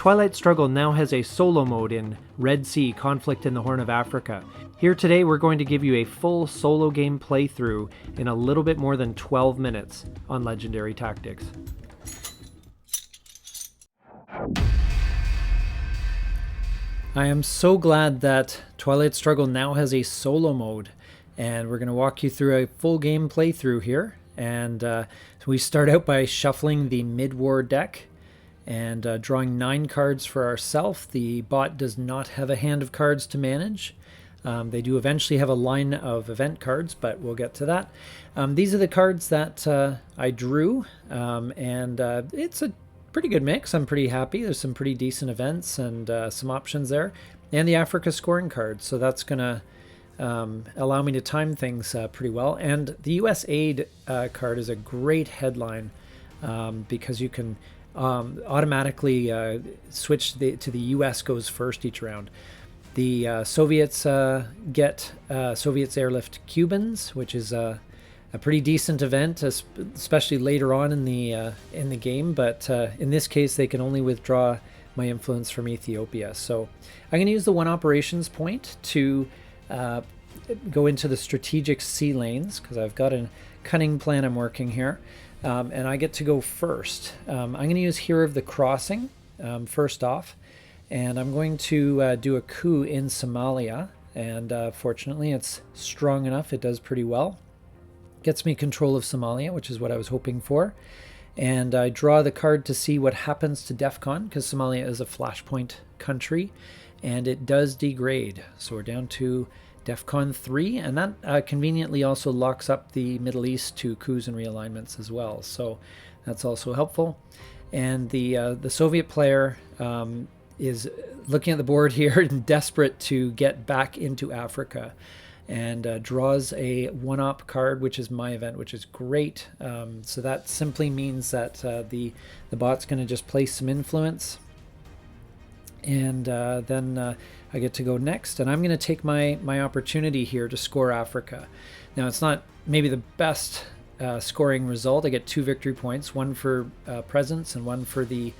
Twilight Struggle now has a solo mode in Red Sea Conflict in the Horn of Africa. Here today we're going to give you a full solo game playthrough in a little bit more than 12 minutes on Legendary Tactics. I am so glad that Twilight Struggle now has a solo mode, and we're going to walk you through a full game playthrough here. And so we start out by shuffling the mid-war deck and drawing 9 cards for ourselves. The bot does not have a hand of cards to manage. They do eventually have a line of event cards, but we'll get to that. These are the cards that I drew, and it's a pretty good mix. I'm pretty happy. There's some pretty decent events and some options there, and the Africa scoring card. So that's going to allow me to time things pretty well. And the US aid card is a great headline because you can automatically switch to the US goes first each round. The Soviets get Soviets airlift Cubans, which is a pretty decent event, especially later on in the game. But in this case, they can only withdraw my influence from Ethiopia. So I'm going to use the one operations point to go into the strategic sea lanes, because I've got a cunning plan I'm working here. And I get to go first. I'm going to use Hero of the Crossing first off. And I'm going to do a coup in Somalia. And fortunately, it's strong enough. It does pretty well. Gets me control of Somalia, which is what I was hoping for. And I draw the card to see what happens to DEFCON, because Somalia is a flashpoint country. And it does degrade. So we're down to DEFCON 3, and that conveniently also locks up the Middle East to coups and realignments as well. So that's also helpful. And the Soviet player is looking at the board here and desperate to get back into Africa, and draws a one-op card, which is my event, which is great. So that simply means that the bot's going to just place some influence, and then I get to go next, and I'm going to take my opportunity here to score Africa. Now, it's not maybe the best scoring result. I get 2 victory points, one for presence and one for the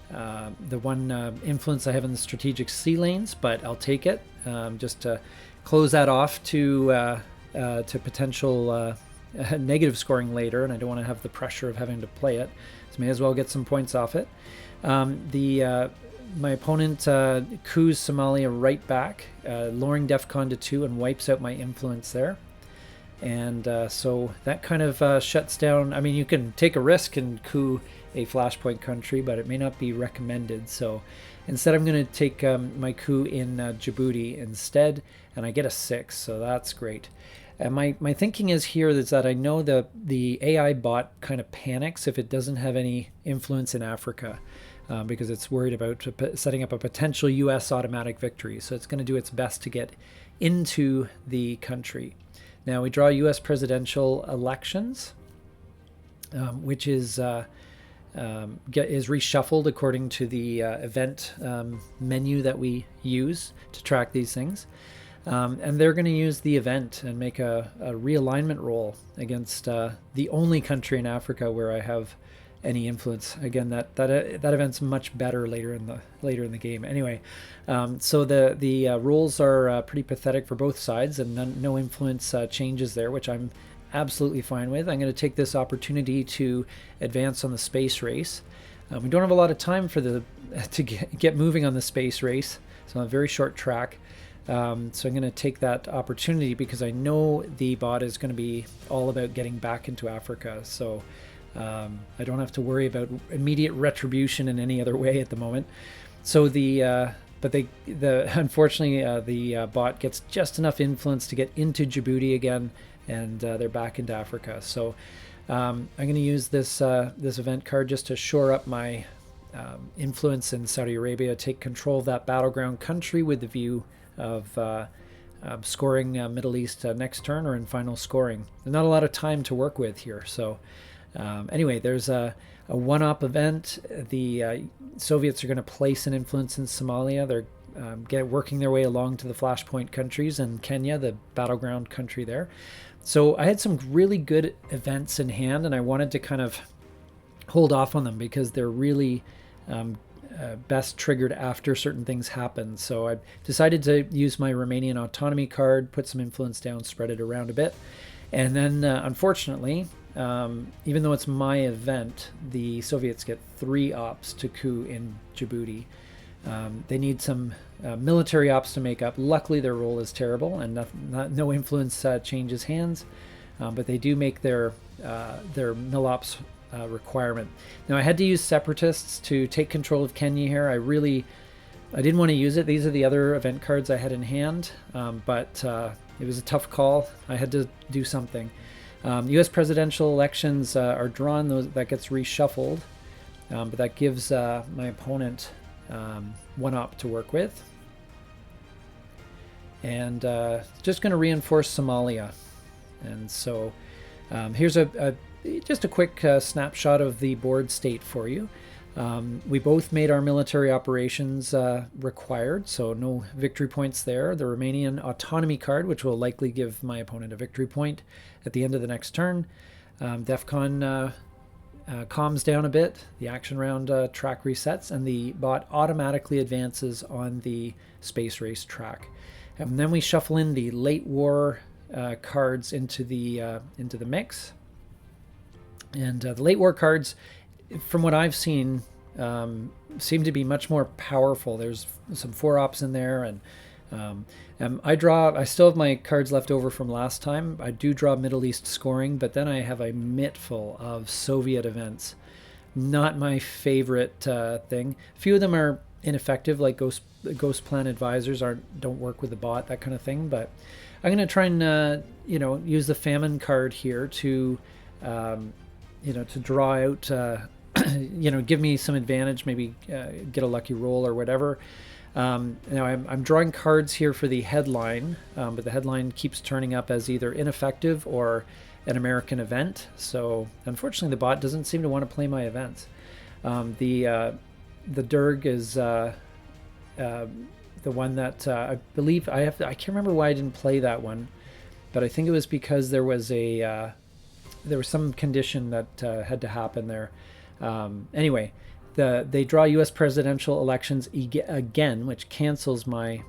one influence I have in the strategic sea lanes, but I'll take it just to close that off to potential negative scoring later, and I don't want to have the pressure of having to play it, so may as well get some points off it. My opponent coups Somalia right back, lowering DEFCON to 2, and wipes out my influence there. And so that kind of shuts down. I mean, you can take a risk and coup a flashpoint country, but it may not be recommended. So instead, I'm going to take my coup in Djibouti instead, and I get a 6, so that's great. And my thinking is here is that I know the AI bot kind of panics if it doesn't have any influence in Africa. Because it's worried about setting up a potential U.S. automatic victory. So it's going to do its best to get into the country. Now we draw U.S. presidential elections, which is reshuffled according to the event menu that we use to track these things. And they're going to use the event and make a realignment roll against the only country in Africa where I have any influence. Again, that event's much better later in the game. Anyway, so the rolls are pretty pathetic for both sides, and no influence changes there, which I'm absolutely fine with. I'm going to take this opportunity to advance on the space race. We don't have a lot of time to get moving on the space race, so on a very short track. So I'm going to take that opportunity because I know the bot is going to be all about getting back into Africa. So I don't have to worry about immediate retribution in any other way at the moment. So unfortunately the bot gets just enough influence to get into Djibouti again, and they're back into Africa. So I'm going to use this event card just to shore up my influence in Saudi Arabia, take control of that battleground country with the view of scoring Middle East next turn or in final scoring. There's not a lot of time to work with here, so. Anyway, there's a one-op event. The Soviets are going to place an influence in Somalia. They're working their way along to the flashpoint countries, and Kenya, the battleground country there. So I had some really good events in hand, and I wanted to kind of hold off on them because they're really best triggered after certain things happen. So I decided to use my Romanian autonomy card, put some influence down, spread it around a bit. And then, unfortunately, even though it's my event, the Soviets get 3 ops to coup in Djibouti. They need some military ops to make up. Luckily, their role is terrible, and no influence changes hands, but they do make their mil ops requirement. Now, I had to use separatists to take control of Kenya here. I didn't want to use it. These are the other event cards I had in hand, but it was a tough call. I had to do something. U.S. presidential elections are drawn. That gets reshuffled, but that gives my opponent 1 op to work with. And just going to reinforce Somalia. And so here's just a quick snapshot of the board state for you. We both made our military operations required, so no victory points there. The Romanian autonomy card, which will likely give my opponent a victory point at the end of the next turn. DEFCON calms down a bit. The action round track resets, and the bot automatically advances on the space race track. And then we shuffle in the late war cards into the mix. And the late war cards, from what I've seen, seem to be much more powerful. There's some 4 ops in there, and I still have my cards left over from last time. I do draw Middle East scoring, but then I have a mitt full of Soviet events. Not my favorite thing. A few of them are ineffective, like Ghost Plan Advisors don't work with the bot, that kind of thing. But I'm going to try and use the famine card here to to draw out, give me some advantage, maybe get a lucky roll or whatever. Now I'm drawing cards here for the headline, but the headline keeps turning up as either ineffective or an American event. So unfortunately, the bot doesn't seem to want to play my events. The Derg is the one that I believe I can't remember why I didn't play that one, but I think it was because there was some condition that had to happen there. Anyway, they draw U.S. presidential elections again, which cancels my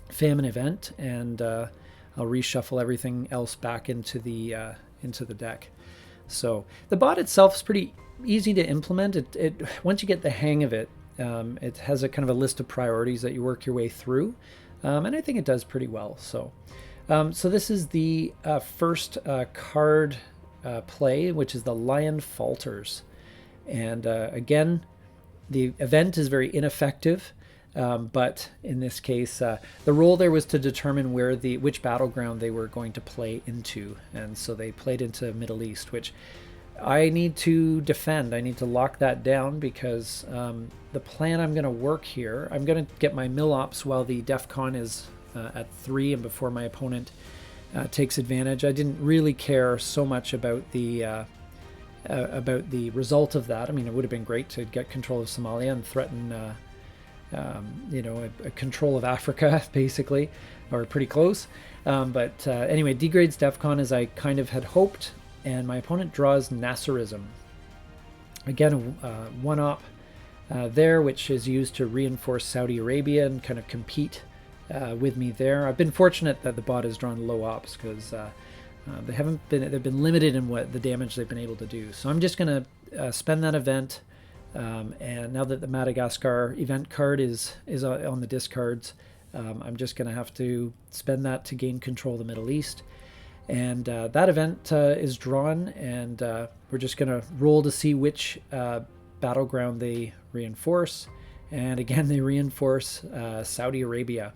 famine event, and I'll reshuffle everything else back into the deck. So the bot itself is pretty easy to implement. It once you get the hang of it, it has a kind of a list of priorities that you work your way through, and I think it does pretty well. So this is the first card play, which is the Lion Falters. And again, the event is very ineffective, but in this case, the role there was to determine which battleground they were going to play into. And so they played into Middle East, which I need to defend. I need to lock that down because the plan I'm going to work here, I'm going to get my mill ops while the DEFCON is at 3 and before my opponent takes advantage. I didn't really care so much about the result of that. I mean, it would have been great to get control of Somalia and threaten, a control of Africa, basically, or pretty close. But anyway, degrades DEFCON as I kind of had hoped, and my opponent draws Nasserism. Again, 1 op there, which is used to reinforce Saudi Arabia and kind of compete with me there. I've been fortunate that the bot has drawn low ops because they've been limited in what the damage they've been able to do. So I'm just going to spend that event, and now that the Madagascar event card is on the discards, I'm just going to have to spend that to gain control of the Middle East. And that event is drawn, and we're just going to roll to see which battleground they reinforce. And again, they reinforce Saudi Arabia.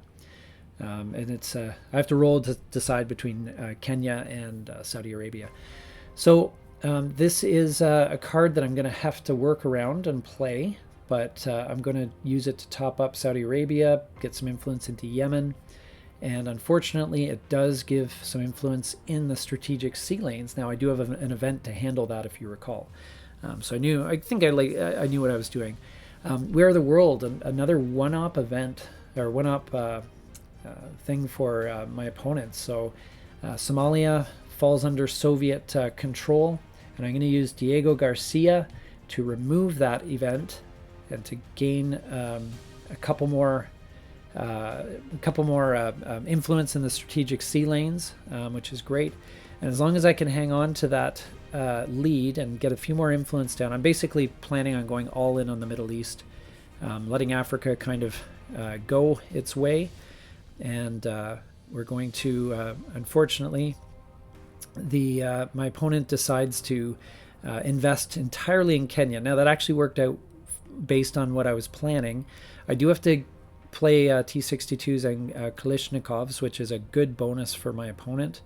And it's I have to roll to decide between Kenya and Saudi Arabia. So this is a card that I'm going to have to work around and play, but I'm going to use it to top up Saudi Arabia, get some influence into Yemen, and unfortunately it does give some influence in the strategic sea lanes. Now I do have an event to handle that, if you recall. So I knew what I was doing. We Are the World, another 1-op event, or 1-op thing for my opponents. So Somalia falls under Soviet control, and I'm going to use Diego Garcia to remove that event and to gain a couple more influence in the strategic sea lanes, which is great. And as long as I can hang on to that lead and get a few more influence down, I'm basically planning on going all in on the Middle East, letting Africa kind of go its way. And we're going to, unfortunately, my opponent decides to invest entirely in Kenya. Now, that actually worked out based on what I was planning. I do have to play T-62s and Kalashnikovs, which is a good bonus for my opponent.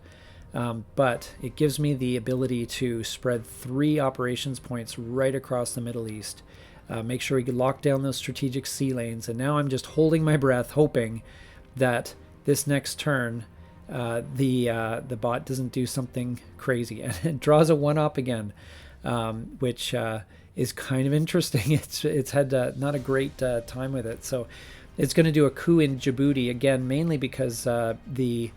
But it gives me the ability to spread 3 operations points right across the Middle East. Make sure we can lock down those strategic sea lanes. And now I'm just holding my breath, hoping that this next turn the bot doesn't do something crazy. And it draws a 1-op again, which is kind of interesting. It's had not a great time with it. So it's going to do a coup in Djibouti again, mainly because the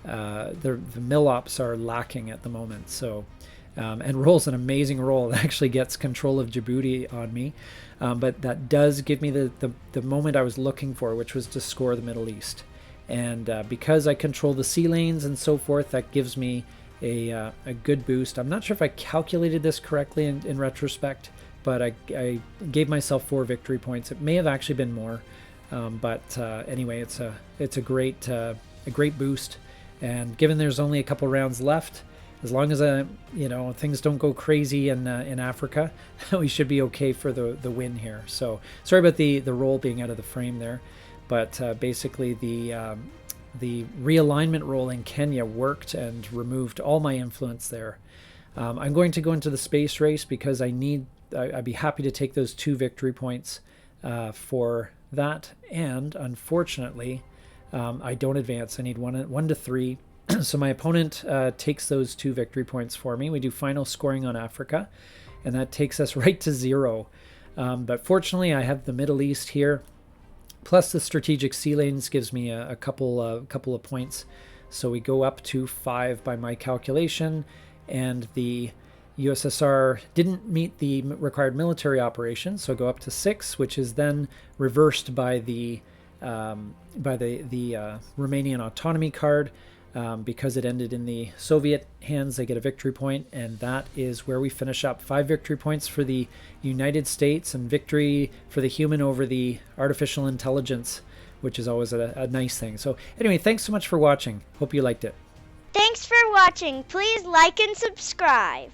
mill ops are lacking at the moment. So and rolls an amazing roll. It actually gets control of Djibouti on me, but that does give me the moment I was looking for, which was to score the Middle East. And because I control the sea lanes and so forth, that gives me a good boost. I'm not sure if I calculated this correctly in retrospect, but I gave myself 4 victory points. It may have actually been more, but anyway, it's a great boost. And given there's only a couple rounds left, as long as things don't go crazy in Africa, we should be okay for the win here. So sorry about the roll being out of the frame there, but basically the realignment roll in Kenya worked and removed all my influence there. I'm going to go into the space race because I'd be happy to take those 2 victory points for that, and unfortunately I don't advance. I need 1 to 3. So my opponent takes those 2 victory points for me. We do final scoring on Africa, and that takes us right to 0. But fortunately, I have the Middle East here, plus the strategic sea lanes gives me a couple of points. So we go up to 5 by my calculation, and the USSR didn't meet the required military operations, so go up to 6, which is then reversed by the Romanian autonomy card. Because it ended in the Soviet hands, they get a victory point, and that is where we finish up. 5 victory points for the United States, and victory for the human over the artificial intelligence, which is always a nice thing. So anyway, thanks so much for watching. Hope you liked it. Thanks for watching. Please like and subscribe.